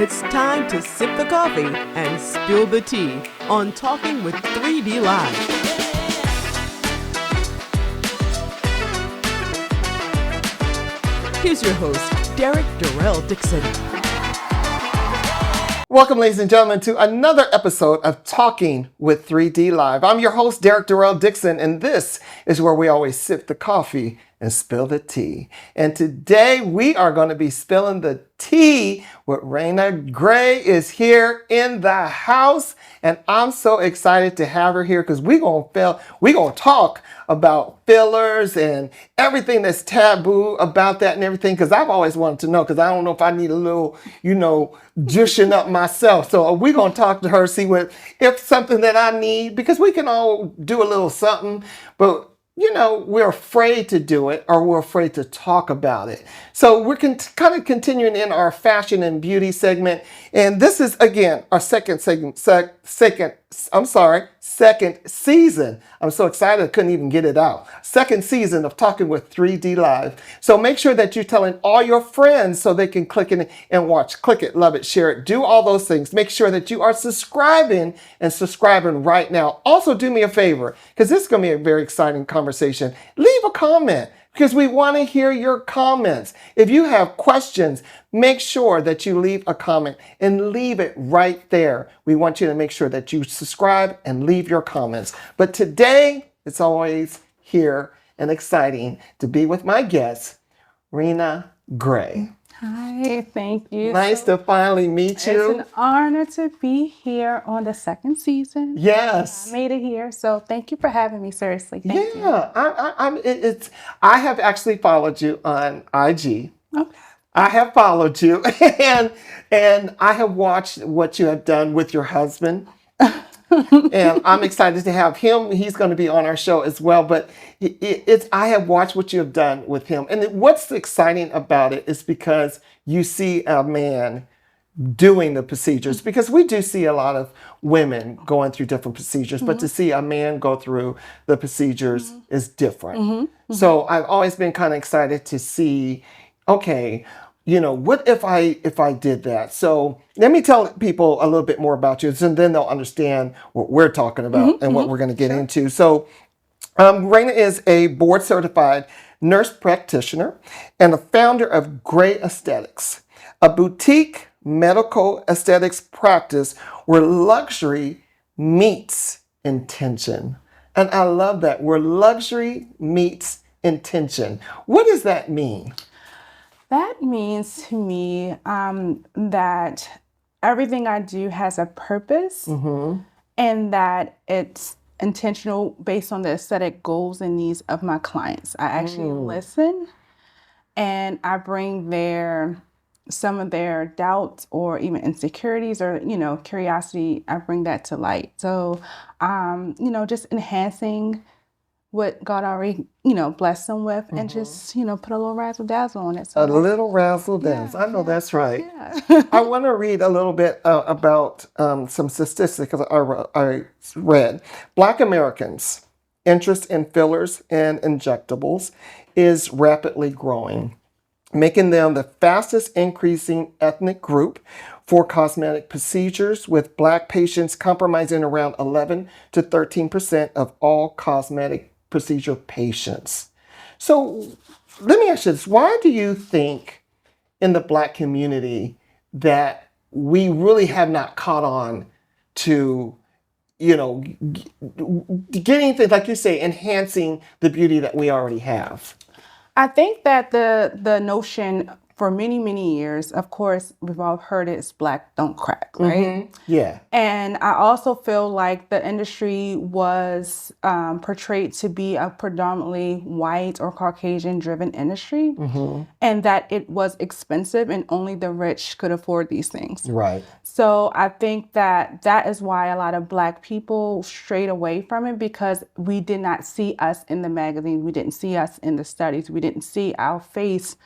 It's time to sip the coffee and spill the tea on Talking with 3D Live. Here's your host, Derrick Dixon. Welcome, ladies and gentlemen, to another episode of Talking with 3D Live. I'm your host, Derrick Dixon, and this is where we always sip the coffee and spill the tea. And today we are going to be spilling the tea with Reena. Gray is here in the house, and I'm so excited to have her here because we're gonna talk about fillers and everything that's taboo about that and everything, because I've always wanted to know, because I don't know if I need a little, juicing up myself. So we're going to talk to her, see if something that I need, because we can all do a little something, but we're afraid to do it, or we're afraid to talk about it. So we're kind of continuing in our fashion and beauty segment. And this is, again, our second season. I'm so excited I couldn't even get it out. Second season of Talking with 3D Live. So make sure that you're telling all your friends so they can click in and watch. Click it, love it, share it, do all those things. Make sure that you are subscribing right now. Also, do me a favor, because this is going to be a very exciting conversation. Leave a comment, because we want to hear your comments. If you have questions, make sure that you leave a comment and leave it right there. We want you to make sure that you subscribe and leave your comments. But today, it's always here and exciting to be with my guest, Reena Gray. Hi, thank you. Nice to finally meet you. It's an honor to be here on the second season. Yes. I made it here, so thank you for having me, seriously. Thank you. I have actually followed you on IG. Okay. I have followed you and I have watched what you have done with your husband. And I'm excited to have him. He's going to be on our show as well. But I have watched what you have done with him. And what's exciting about it is because you see a man doing the procedures, because we do see a lot of women going through different procedures, but to see a man go through the procedures is different. So I've always been kind of excited to see, okay, what if I did that? So let me tell people a little bit more about you, and then they'll understand what we're talking about and what we're going to get into. So Reena is a board certified nurse practitioner and a founder of Gray Aesthetics, a boutique medical aesthetics practice where luxury meets intention. And I love that, where luxury meets intention. What does that mean? That means to me that everything I do has a purpose, and that it's intentional based on the aesthetic goals and needs of my clients. I actually listen, and I bring some of their doubts or even insecurities or, curiosity. I bring that to light. So, just enhancing what God already, blessed them with, and just, put a little razzle dazzle on it. So little razzle dazzle. I know that's right. Yeah. I want to read a little bit about some statistics I read. Black Americans' interest in fillers and injectables is rapidly growing, making them the fastest increasing ethnic group for cosmetic procedures, with Black patients comprising around 11 to 13% of all cosmetic procedure patients. So let me ask you this. Why do you think in the Black community that we really have not caught on to, getting things, like you say, enhancing the beauty that we already have? I think that the notion for many, many years, of course, we've all heard it's Black don't crack, right? Yeah. And I also feel like the industry was portrayed to be a predominantly white or Caucasian driven industry, and that it was expensive and only the rich could afford these things. Right. So I think that is why a lot of Black people strayed away from it, because we did not see us in the magazines. We didn't see us in the studies. We didn't see our face,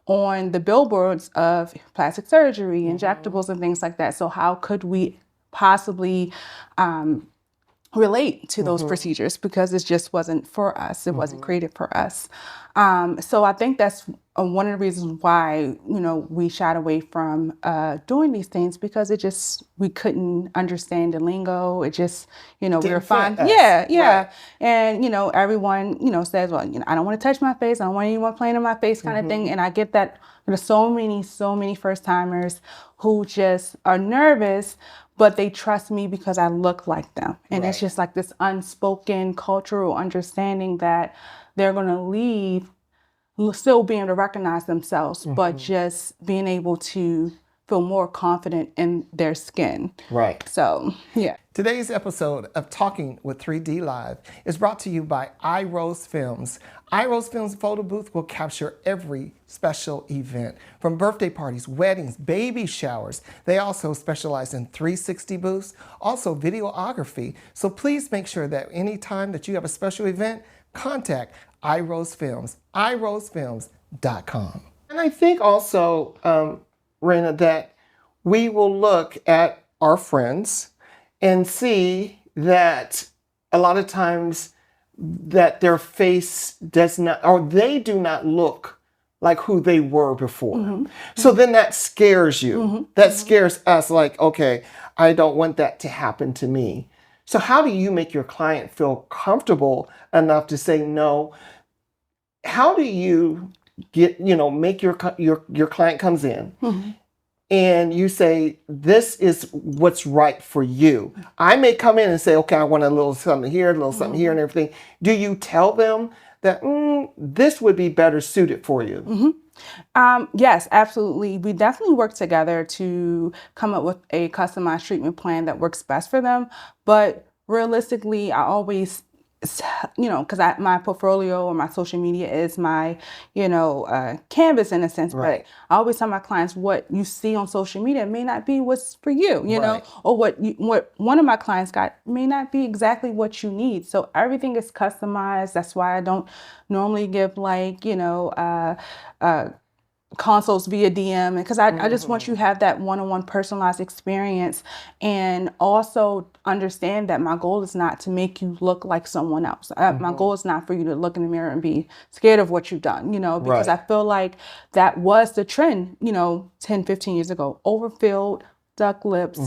on the billboards of plastic surgery, injectables, and things like that. So how could we possibly relate to those procedures? Because it just wasn't for us. It wasn't created for us. So I think that's one of the reasons why, we shied away from doing these things because we couldn't understand the lingo. It just, we were Didn't fine. fit us. Yeah, yeah. Right. And, everyone, says, well, I don't want to touch my face. I don't want anyone playing in my face kind of thing. And I get that there's so many first timers who just are nervous, but they trust me because I look like them. And it's just like this unspoken cultural understanding that they're going to leave still being able to recognize themselves, but just being able to feel more confident in their skin. Right. So, yeah. Today's episode of Talking with 3D Live is brought to you by iRose Films. iRose Films photo booth will capture every special event, from birthday parties, weddings, baby showers. They also specialize in 360 booths, also videography. So please make sure that anytime that you have a special event, contact iRose Films, irosefilms.com. And I think also, Reena, that we will look at our friends and see that a lot of times that their face does not, or they do not look like who they were before. So then that scares you. That scares us, like, okay, I don't want that to happen to me. So how do you make your client feel comfortable enough to say no? How do you get, make your client comes in and you say, this is what's right for you. I may come in and say, okay, I want a little something here, a little something here and everything. Do you tell them that this would be better suited for you? Yes, absolutely. We definitely work together to come up with a customized treatment plan that works best for them. But realistically, I always, because my portfolio or my social media is my, canvas in a sense. Right. But I always tell my clients what you see on social media may not be what's for you, know, or what one of my clients got may not be exactly what you need. So everything is customized. That's why I don't normally give consults via DM, because I just want you to have that one-on-one personalized experience, and also understand that my goal is not to make you look like someone else. My goal is not for you to look in the mirror and be scared of what you've done, because I feel like that was the trend, 10, 15 years ago. Overfilled, duck lips,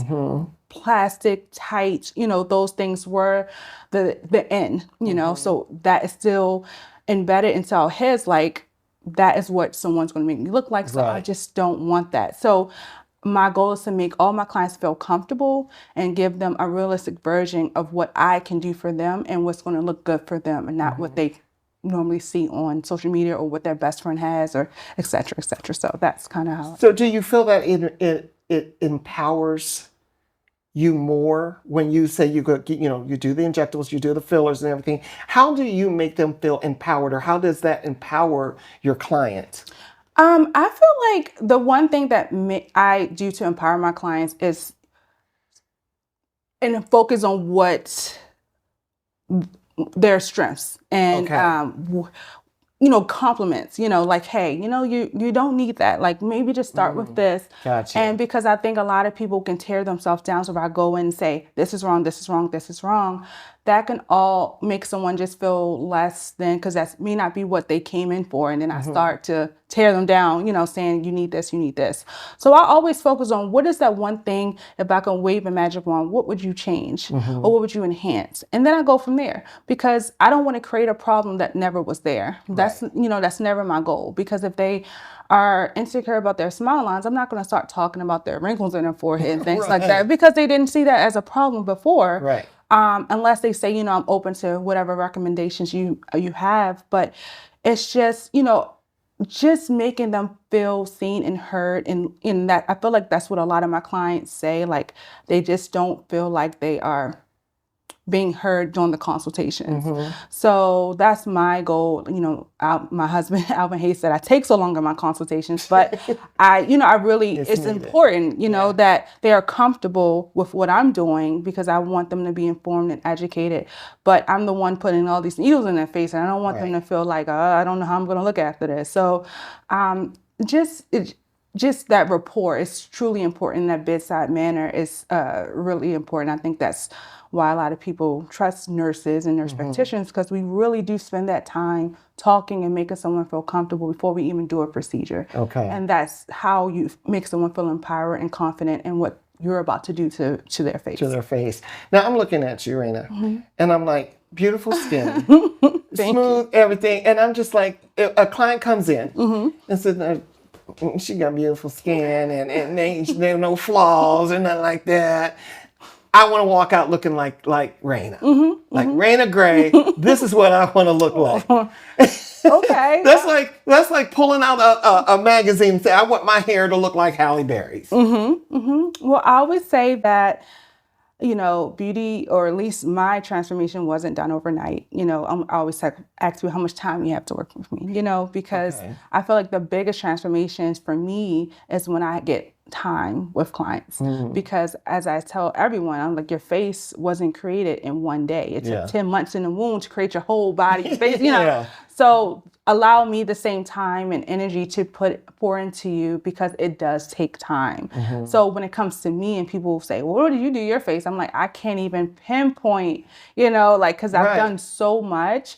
plastic, tight, those things were the end, so that is still embedded into our heads, like, that is what someone's going to make me look like. So I just don't want that. So my goal is to make all my clients feel comfortable and give them a realistic version of what I can do for them and what's going to look good for them, and not what they normally see on social media or what their best friend has, or et cetera, et cetera. So that's kind of how. So do you feel that it empowers you more when you say you go, you do the injectables, you do the fillers and everything? How do you make them feel empowered, or how does that empower your client? I feel like the one thing that I do to empower my clients is and focus on what their strengths and compliments, like, hey, you don't need that. Like, maybe just start with this. Gotcha. And because I think a lot of people can tear themselves down. So if I go in and say, this is wrong, this is wrong, this is wrong, that can all make someone just feel less than, because that may not be what they came in for. And then I start to tear them down, saying, you need this, you need this. So I always focus on, what is that one thing, if I can wave a magic wand, what would you change? Or what would you enhance? And then I go from there, because I don't want to create a problem that never was there. That's, that's never my goal. Because if they are insecure about their smile lines, I'm not going to start talking about their wrinkles in their forehead and things like that, because they didn't see that as a problem before. Right. Unless they say, I'm open to whatever recommendations you have. But it's just, just making them feel seen and heard. And in that, I feel like that's what a lot of my clients say. Like, they just don't feel like they are being heard during the consultations. So that's my goal. My husband, Alvin Hayes, said I take so long in my consultations, but I really, it's important, that they are comfortable with what I'm doing, because I want them to be informed and educated. But I'm the one putting all these needles in their face, and I don't want them to feel like, I don't know how I'm going to look after this. So just that rapport is truly important. That bedside manner is really important. I think that's why a lot of people trust nurses and nurse practitioners, because we really do spend that time talking and making someone feel comfortable before we even do a procedure. Okay. And that's how you make someone feel empowered and confident in what you're about to do to their face. To their face. Now I'm looking at you, Reena, and I'm like, beautiful skin, smooth everything, and I'm just like, a client comes in and says, she got beautiful skin, and there are no flaws and nothing like that. I want to walk out looking like Reena, like Reena Gray. This is what I want to look like. Okay. That's like pulling out a magazine and say, I want my hair to look like Halle Berry's. Well, I always say that, beauty, or at least my transformation, wasn't done overnight. I always ask you how much time you have to work with me, because I feel like the biggest transformations for me is when I get time with clients. Because as I tell everyone, I'm like, your face wasn't created in one day. It took 10 months in the womb to create your whole body face, So allow me the same time and energy to pour into you, because it does take time. So when it comes to me and people say, well, what did you do your face? I'm like, I can't even pinpoint, because I've done so much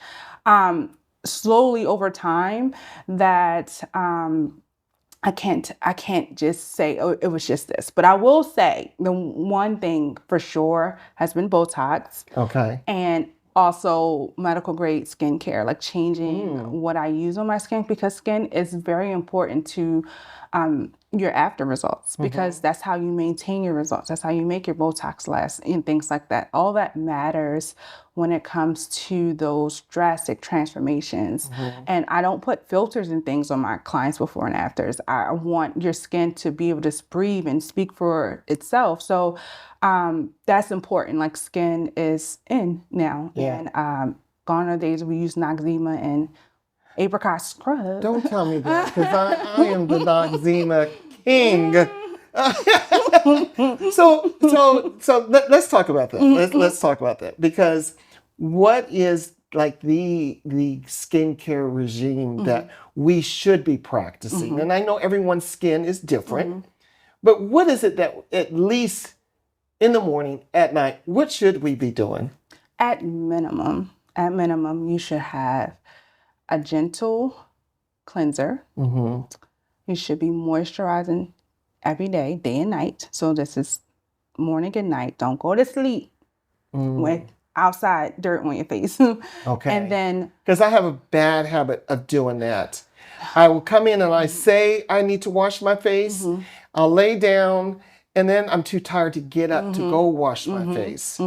slowly over time that I can't just say, oh, it was just this. But I will say the one thing for sure has been Botox. Okay. And also medical grade skincare, like changing what I use on my skin, because skin is very important to your after results, because that's how you maintain your results. That's how you make your Botox last and things like that. All that matters when it comes to those drastic transformations. And I don't put filters and things on my clients before and afters. I want your skin to be able to breathe and speak for itself. So that's important. Like, skin is in now. And gone are the days we use Noxzema and apricot scrub. Don't tell me that, because I am the Noxzema king. So let's talk about that. Let's talk about that, because what is like the skincare regime that we should be practicing? And I know everyone's skin is different, but what is it that, at least in the morning, at night, what should we be doing? At minimum, you should have a gentle cleanser. You should be moisturizing every day and night. So this is morning and night. Don't go to sleep with outside dirt on your face. Okay. And then, because I have a bad habit of doing that. I will come in and I say I need to wash my face. I'll lay down, and then I'm too tired to get up to go wash my face.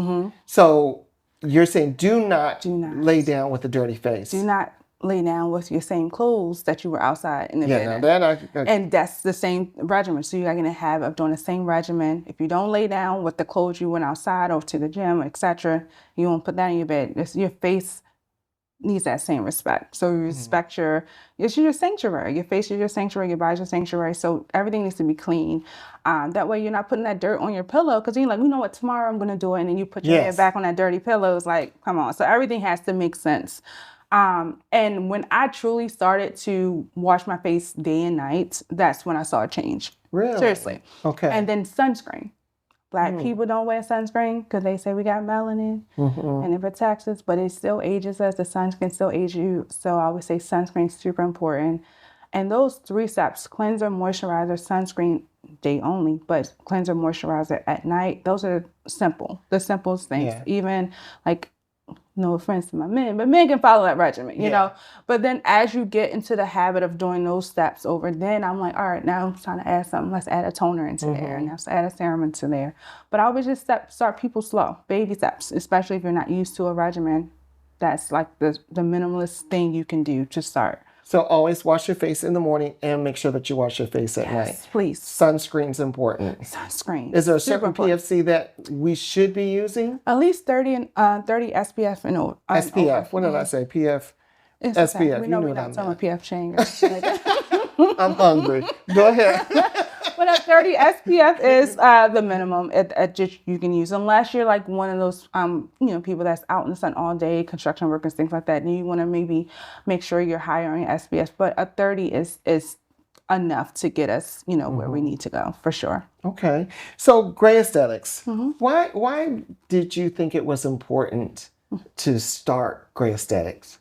So you're saying do not lay down with a dirty face. Do not lay down with your same clothes that you were outside in the bed. Now and that's the same regimen. So you're going to have of doing the same regimen. If you don't lay down with the clothes you went outside or to the gym, etc., you won't put that in your bed. Your face needs that same respect. So you respect it's your sanctuary. Your face is your sanctuary. Your body's your sanctuary. So everything needs to be clean. That way you're not putting that dirt on your pillow, because you're like, what, tomorrow I'm going to do it. And then you put your head back on that dirty pillow. It's like, come on. So everything has to make sense. And when I truly started to wash my face day and night, that's when I saw a change. Really? Seriously. Okay. And then sunscreen. Black people don't wear sunscreen because they say we got melanin and it protects us, but it still ages us. The sun can still age you. So I would say sunscreen is super important. And those 3 steps, cleanser, moisturizer, sunscreen, day only, but cleanser, moisturizer at night, those are simple. The simplest things. Even like, no offense to my men, but men can follow that regimen, you know. But then as you get into the habit of doing those steps over, then I'm like, all right, now I'm trying to add something. Let's add a toner into there, and let's add a serum into there. But I always just start people slow, baby steps, especially if you're not used to a regimen. That's like the minimalist thing you can do to start. So always wash your face in the morning and make sure that you wash your face at night. Please. Sunscreen's important. Sunscreen. Is there a certain PFC that we should be using? At least 30 SPF and over. SPF. What did I say? PF. It's SPF. Okay. We know we're not talking about PF change. I'm hungry. Go ahead. But a 30 SPF is the minimum you can use, unless you're like one of those people that's out in the sun all day, construction workers, things like that. And you want to maybe make sure you're higher on your SPF. But a 30 is enough to get us, where we need to go, for sure. Okay. So gray aesthetics. Why did you think it was important to start gray aesthetics?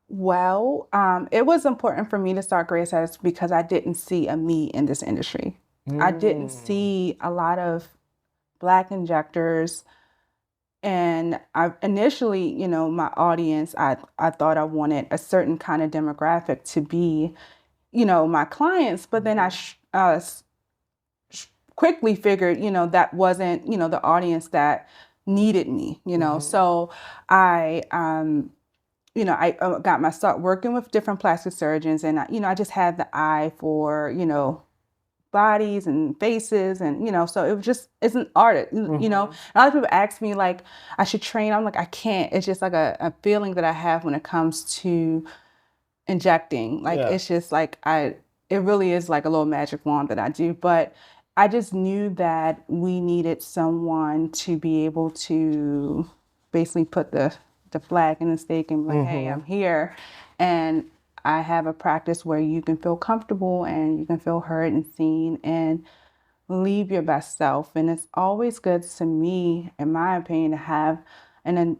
Well, it was important for me to start gray aesthetics because I didn't see a me in this industry. I didn't see a lot of Black injectors. And I initially, my audience, I thought I wanted a certain kind of demographic to be, my clients. But then I quickly figured, that wasn't, the audience that needed me, So I, I got my start working with different plastic surgeons, and I just had the eye for, bodies and faces, and so it was just, it's an art, a lot of people ask me like I should train. I'm like, I can't. It's just like a feeling that I have when it comes to injecting. Like it's just like it really is like a little magic wand that I do. But I just knew that we needed someone to be able to basically put the flag in the stake and be like, hey, I'm here. And I have a practice where you can feel comfortable and you can feel heard and seen and leave your best self. And it's always good to me, in my opinion, to have a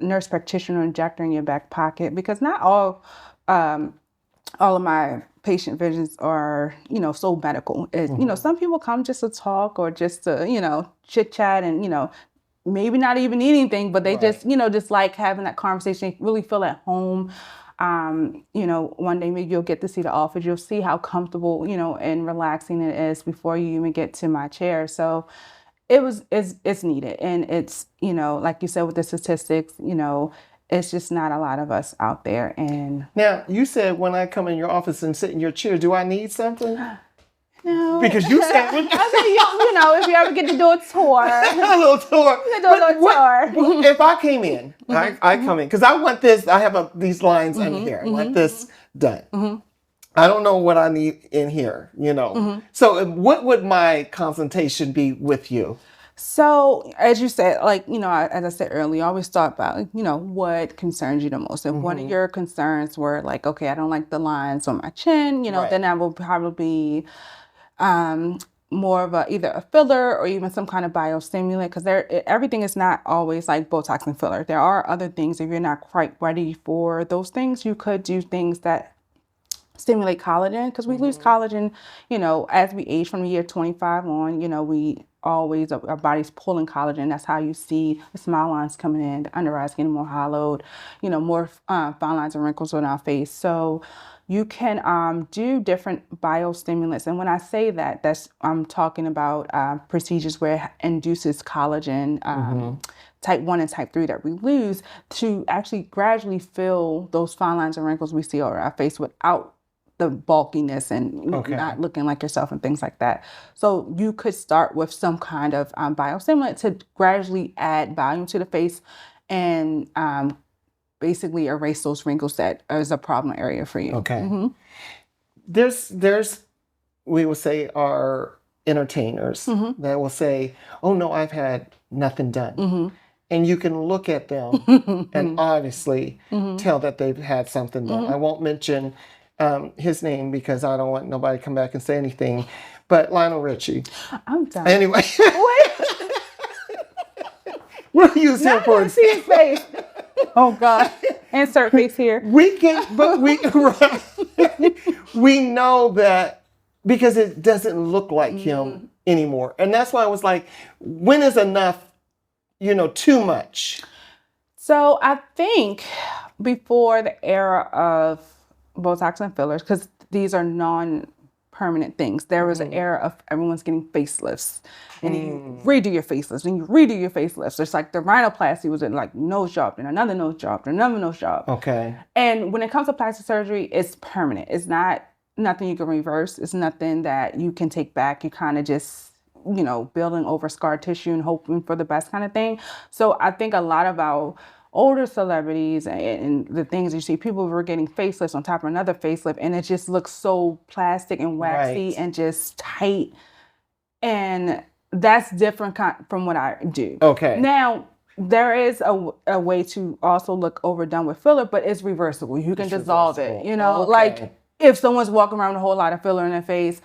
nurse practitioner injector in your back pocket, because not all of my patient visits are, so medical. Some people come just to talk or just to, chit chat and, maybe not even need anything, but they just, just like having that conversation, really feel at home. One day maybe you'll get to see the office. You'll see how comfortable, and relaxing it is before you even get to my chair. So it's needed. And it's, like you said, with the statistics, it's just not a lot of us out there. And now you said when I come in your office and sit in your chair, do I need something? No. Because you said, I mean, if you ever get to do a tour. a little tour. You can do a little tour. If I came in, I come in, because I want this, I have these lines under here. I want this done. I don't know what I need in here, So what would my consultation be with you? So, as you said, like, as I said earlier, I always thought about, what concerns you the most. If one of your concerns were like, okay, I don't like the lines on my chin, then I will probably more of either a filler or even some kind of biostimulant, because everything is not always like Botox and filler. There are other things. If you're not quite ready for those things, you could do things that stimulate collagen, because we lose collagen, as we age from the year 25 on, we always, our body's pulling collagen. That's how you see the smile lines coming in, the under eyes getting more hollowed, more fine lines and wrinkles on our face. So you can do different biostimulants. And when I say that, I'm talking about procedures where it induces collagen, type 1 and type 3 that we lose, to actually gradually fill those fine lines and wrinkles we see over our face without the bulkiness and not looking like yourself and things like that. So you could start with some kind of biostimulant to gradually add volume to the face and basically erase those wrinkles that is a problem area for you. Okay. There's we will say, our entertainers that will say, oh no, I've had nothing done. And you can look at them and obviously tell that they've had something done. I won't mention his name because I don't want nobody to come back and say anything, but Lionel Richie. I'm done. Anyway. We'll use him for see his face. Oh God. Insert face here. We know that because it doesn't look like him anymore. And that's why I was like, when is enough, too much? So I think before the era of Botox and fillers, because these are non-permanent things, there was an era of everyone's getting facelifts, and you redo your facelifts, and you redo your facelifts. It's like the rhinoplasty was like nose job, and another nose job, and another nose job. Okay. And when it comes to plastic surgery, it's permanent. It's not nothing you can reverse. It's nothing that you can take back. You kind of just, building over scar tissue and hoping for the best kind of thing. So I think a lot of our older celebrities and the things you see, people were getting facelifts on top of another facelift, and it just looks so plastic and waxy and just tight. And that's different from what I do. Okay. Now, there is a way to also look overdone with filler, but it's reversible. You can dissolve it, like if someone's walking around with a whole lot of filler in their face,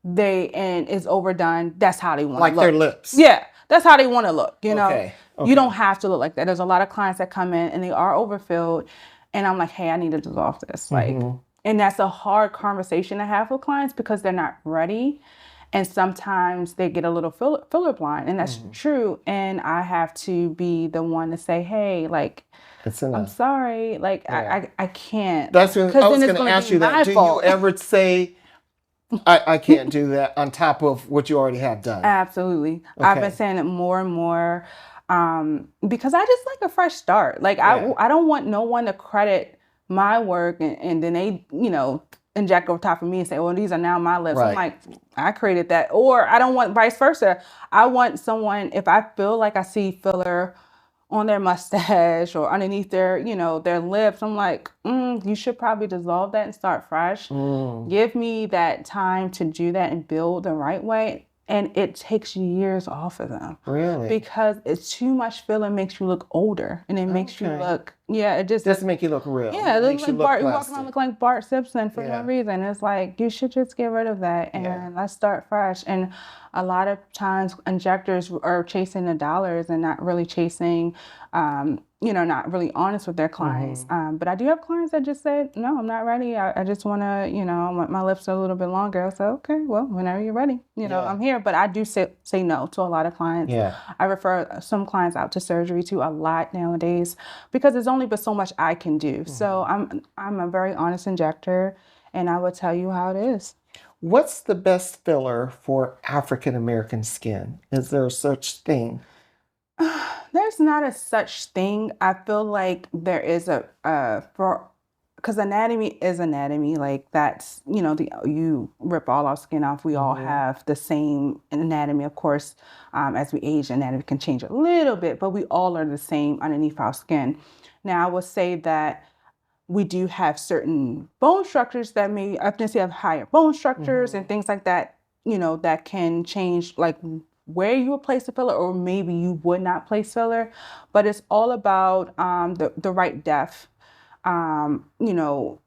and it's overdone, that's how they want to Like look. their lips. Yeah, that's how they want to look, you know. Okay. You don't have to look like that. There's a lot of clients that come in and they are overfilled, and I'm like, hey, I need to dissolve this. Like, and that's a hard conversation to have with clients because they're not ready. And sometimes they get a little filler blind, and that's true. And I have to be the one to say, hey, like, It's enough. I'm sorry, like, I can't. That's what I was going to ask you that. Do you ever say, I can't do that on top of what you already have done? Absolutely. I've been saying it more and more because I just like a fresh start. Like, I don't want no one to credit my work and then they, you know, inject over top of me and say, well, these are now my lips. I'm like, I created that. Or I don't want vice versa. I want someone, if I feel like I see filler on their mustache or underneath their, you know, their lips, I'm like, you should probably dissolve that and start fresh. Give me that time to do that and build the right way. And it takes years off of them. Really? Because it's too much filler makes you look older. And it makes you look, it just doesn't make you look real. Yeah, it looks like Bart. You walk around look like Bart Simpson for no reason. It's like, you should just get rid of that and let's start fresh. And a lot of times injectors are chasing the dollars and not really chasing, you know, not really honest with their clients. But I do have clients that just said, no, I'm not ready. I just want to, you know, I want my lips a little bit longer. I said, okay, well, whenever you're ready, you know, I'm here. But I do say no to a lot of clients. I refer some clients out to surgery too a lot nowadays because there's only but so much I can do. So I'm a very honest injector and I will tell you how it is. What's the best filler for African American skin? Is there such thing? There's not a such thing. I feel like there is because anatomy is anatomy. Like that's, you know, you rip all our skin off. We all have the same anatomy. Of course, as we age, anatomy can change a little bit, but we all are the same underneath our skin. Now, I will say that we do have certain bone structures that may, I can say have higher bone structures and things like that, you know, that can change like where you would place the filler or maybe you would not place filler. But it's all about the right depth, you know,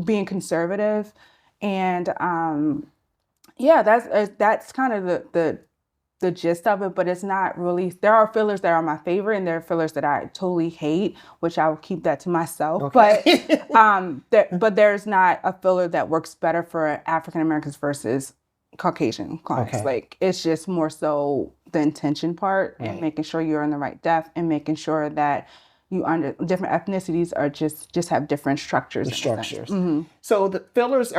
being conservative. And that's kind of the gist of it, but it's not really, there are fillers that are my favorite and there are fillers that I totally hate, which I will keep that to myself. But there's not a filler that works better for African Americans versus Caucasian clients. Like it's just more so the intention part and making sure you're in the right depth and making sure that you under different ethnicities are just have different structures. So the fillers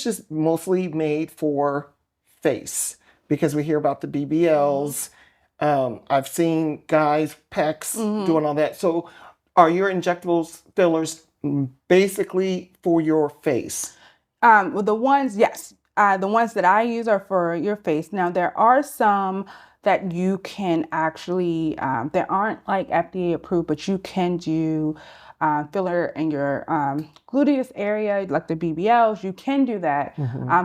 just mostly made for face? Because we hear about the BBLs. I've seen guys, pecs, doing all that. So are your injectables fillers basically for your face? Well, the ones that I use are for your face. Now, there are some that you can actually, that aren't like FDA approved, but you can do filler in your gluteus area, like the BBLs. You can do that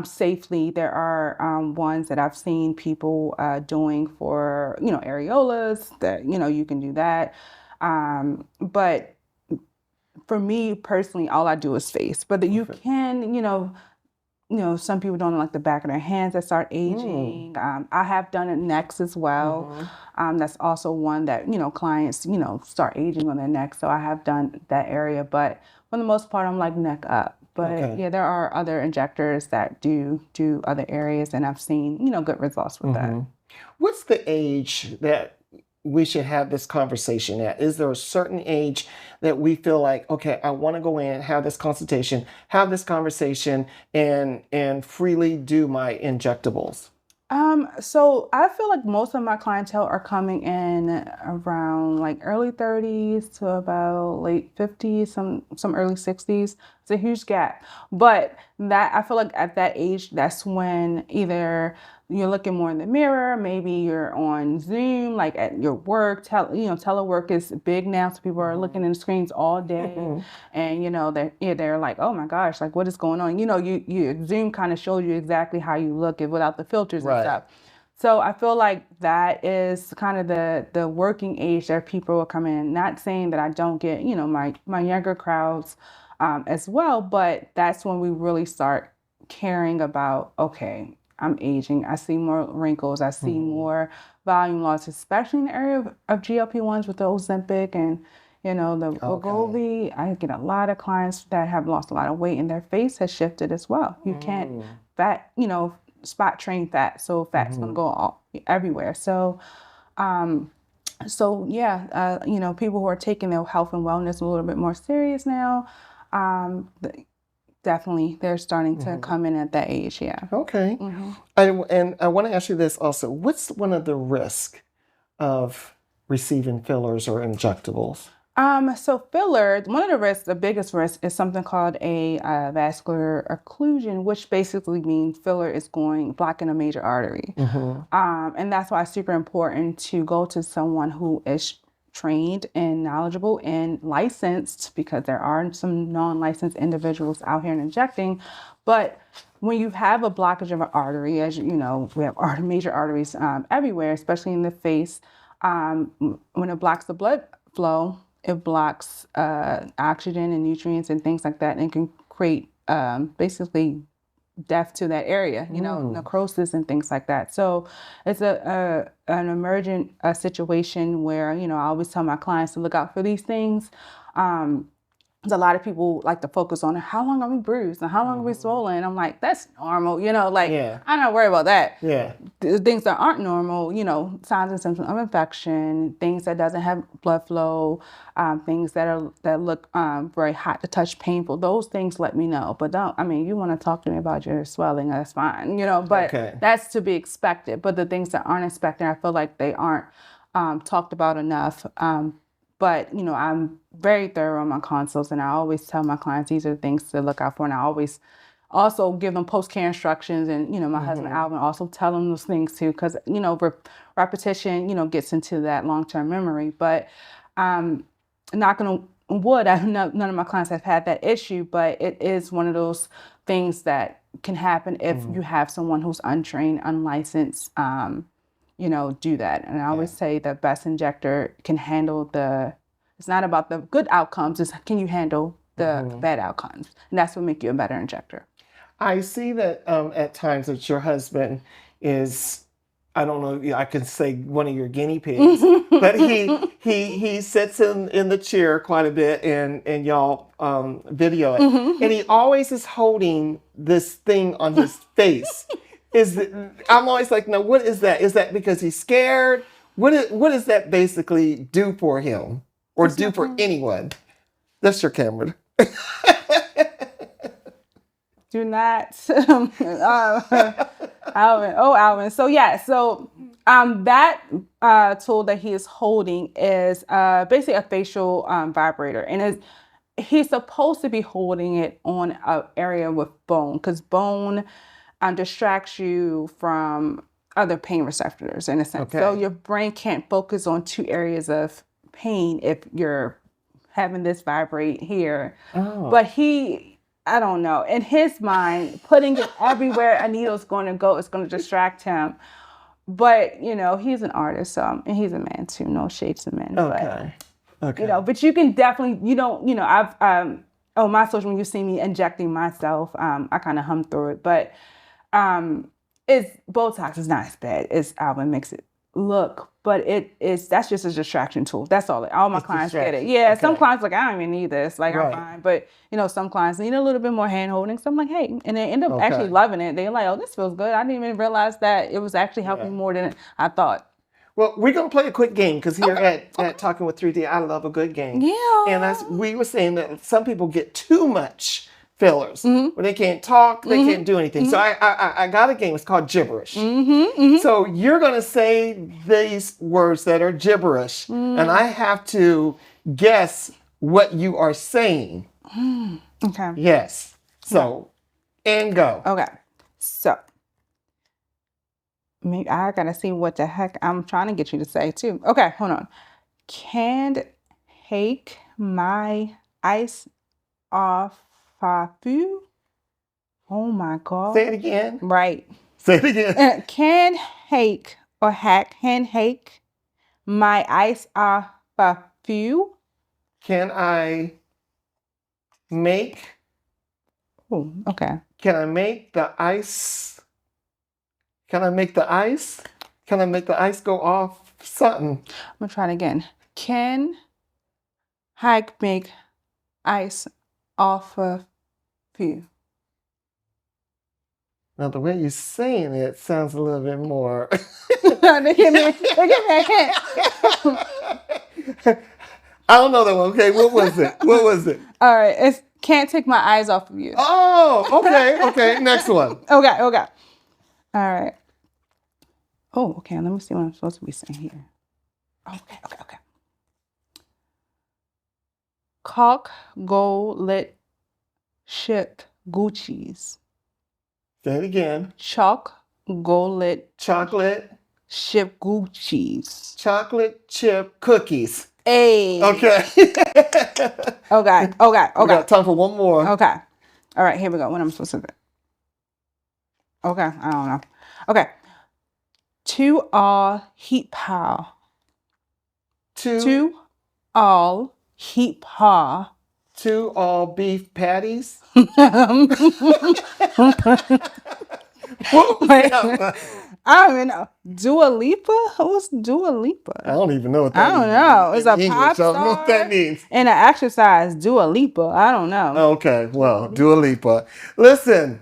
safely. There are ones that I've seen people doing for, you know, areolas that, you know, you can do that. But for me personally, all I do is face. But you can, you know, some people don't like the back of their hands that start aging. I have done it necks as well. That's also one that, you know, clients, you know, start aging on their neck. So I have done that area. But for the most part, I'm like neck up. But there are other injectors that do other areas. And I've seen, you know, good results with that. What's the age that we should have this conversation at? Is there a certain age that we feel like, okay, I want to go in, have this consultation, have this conversation, and freely do my injectables? So I feel like most of my clientele are coming in around like early 30s to about late 50s, some early 60s. It's a huge gap. But that I feel like at that age, that's when either you're looking more in the mirror, maybe you're on Zoom, like at your work. Telework is big now, so people are looking in the screens all day, and you know they're like, oh my gosh, like what is going on? You know, you Zoom kind of shows you exactly how you look without the filters and stuff. So I feel like that is kind of the working age that people are coming in. Not saying that I don't get, you know, my younger crowds as well. But that's when we really start caring about, okay, I'm aging. I see more wrinkles. I see more volume loss, especially in the area of GLP-1s with the Ozempic and, the Wegovy. I get a lot of clients that have lost a lot of weight and their face has shifted as well. You can't spot train fat. So fat's going to go everywhere. So, people who are taking their health and wellness a little bit more serious now, definitely they're starting to come in at that age. Yeah. Okay. And I want to ask you this also. What's one of the risks of receiving fillers or injectables? So filler, one of the risks, the biggest risk is something called a vascular occlusion, which basically means filler is blocking a major artery. And that's why it's super important to go to someone who is trained and knowledgeable and licensed, because there are some non-licensed individuals out here injecting. But when you have a blockage of an artery, as you know, we have major arteries everywhere, especially in the face. When it blocks the blood flow, it blocks oxygen and nutrients and things like that, and can create basically death to that area, necrosis and things like that. So it's an emergent situation where, I always tell my clients to look out for these things. There's a lot of people like to focus on how long are we bruised and how long are we swollen. I'm like, that's normal, I'm not worried about that. Yeah. The things that aren't normal, signs and symptoms of infection, things that doesn't have blood flow, things that look very hot to touch, painful. Those things let me know. But you want to talk to me about your swelling, that's fine, but that's to be expected. But the things that aren't expected, I feel like they aren't talked about enough. But, I'm very thorough on my consults, and I always tell my clients these are the things to look out for. And I always also give them post-care instructions. And, my husband, Alvin, also tell them those things too, because, repetition, gets into that long-term memory. But knocking on wood, none of my clients have had that issue, but it is one of those things that can happen if you have someone who's untrained, unlicensed, do that. And I always say the best injector can handle it's not about the good outcomes, it's can you handle the bad outcomes? And that's what makes you a better injector. I see that at times that your husband is, I don't know, I can say one of your guinea pigs, but he sits in the chair quite a bit and y'all video it. And he always is holding this thing on his face. I'm always like, no, what is that? Is that because he's scared? What does that basically do for him or do for anyone? That's your camera. Do not, Alvin. Oh, Alvin. So that tool that he is holding is basically a facial vibrator, and he's supposed to be holding it on an area with bone, because bone distracts you from other pain receptors in a sense. So your brain can't focus on two areas of pain if you're having this vibrate here. But I don't know, in his mind, putting it everywhere a needle's going to go is going to distract him. But, he's an artist, and he's a man too, no shade to men. But you can definitely, I've, on my social, when you see me injecting myself, I kind of hum through it. But Botox is not as bad as Alvin makes it look, but that's just a distraction tool. That's all. All my clients get it. Yeah, some clients I don't even need this. I'm fine. But some clients need a little bit more hand holding. So I'm like, hey, and they end up actually loving it. They're like, oh, this feels good. I didn't even realize that it was actually helping more than I thought. Well, we're going to play a quick game because here at Talking with 3D, I love a good game. Yeah. And we were saying that some people get too much fillers. When they can't talk, they can't do anything. So I got a game. It's called gibberish. So you're going to say these words that are gibberish, and I have to guess what you are saying. Okay. Yes. So, and go. Okay. So, maybe I got to see what the heck I'm trying to get you to say too. Okay, hold on. Can't take my ice off you. Oh my God. Say it again. Right. Say it again. Can hake my ice off you. Can I make? Oh, okay. Can I make the ice? Can I make the ice? Can I make the ice go off? Something. I'm gonna try it again. Can hike make ice off of you? Now, the way you're saying it sounds a little bit more. They give me a hint. I don't know that one. Okay, what was it? What was it? All right, it's can't take my eyes off of you. Oh, okay. Next one. Okay. All right. Oh, okay. Let me see what I'm supposed to be saying here. Okay. Cock, go, lit, ship, Gucci's. Say it again. Chalk, go, lit, Chocolate, ship, Gucci's. chocolate chip cookies. Hey. Okay. Okay. We got time for one more. Okay. All right, here we go. What am I supposed to do? Okay, I don't know. Okay. To all heap how. To all heap ha. Two all beef patties. Wait, I don't even know. Dua Lipa? Who's Dua Lipa? I don't even know what that I don't means. know. It's a In pop English, I don't know what that star means. and an exercise. Dua Lipa. I don't know. Okay, well, Dua Lipa. Listen,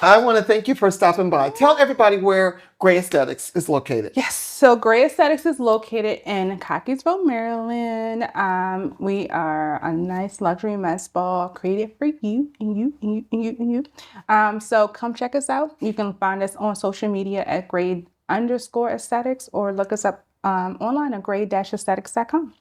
I want to thank you for stopping by. Tell everybody where Gray Aesthetics is located. Yes. So Gray Aesthetics is located in Cockeysville, Maryland. We are a nice luxury med spa created for you and you. So come check us out. You can find us on social media at Gray_Aesthetics or look us up online at gray-aesthetics.com.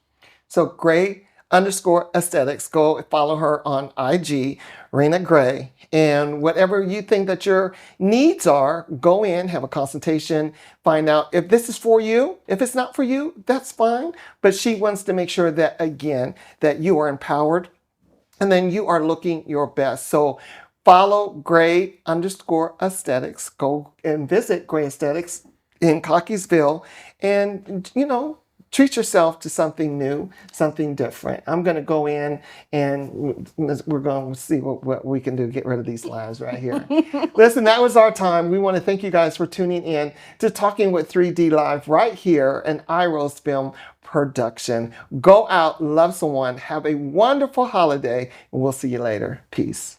So Gray_Aesthetics. Go follow her on IG, Reena Gray. And whatever you think that your needs are, go in, have a consultation, find out if this is for you. If it's not for you, that's fine. But she wants to make sure that, again, that you are empowered and then you are looking your best. So follow Gray_Aesthetics. Go and visit Gray Aesthetics in Cockeysville and, treat yourself to something new, something different. I'm going to go in and we're going to see what we can do to get rid of these lines right here. Listen, that was our time. We want to thank you guys for tuning in to Talking with 3D Live right here, an iRose Film production. Go out, love someone, have a wonderful holiday, and we'll see you later. Peace.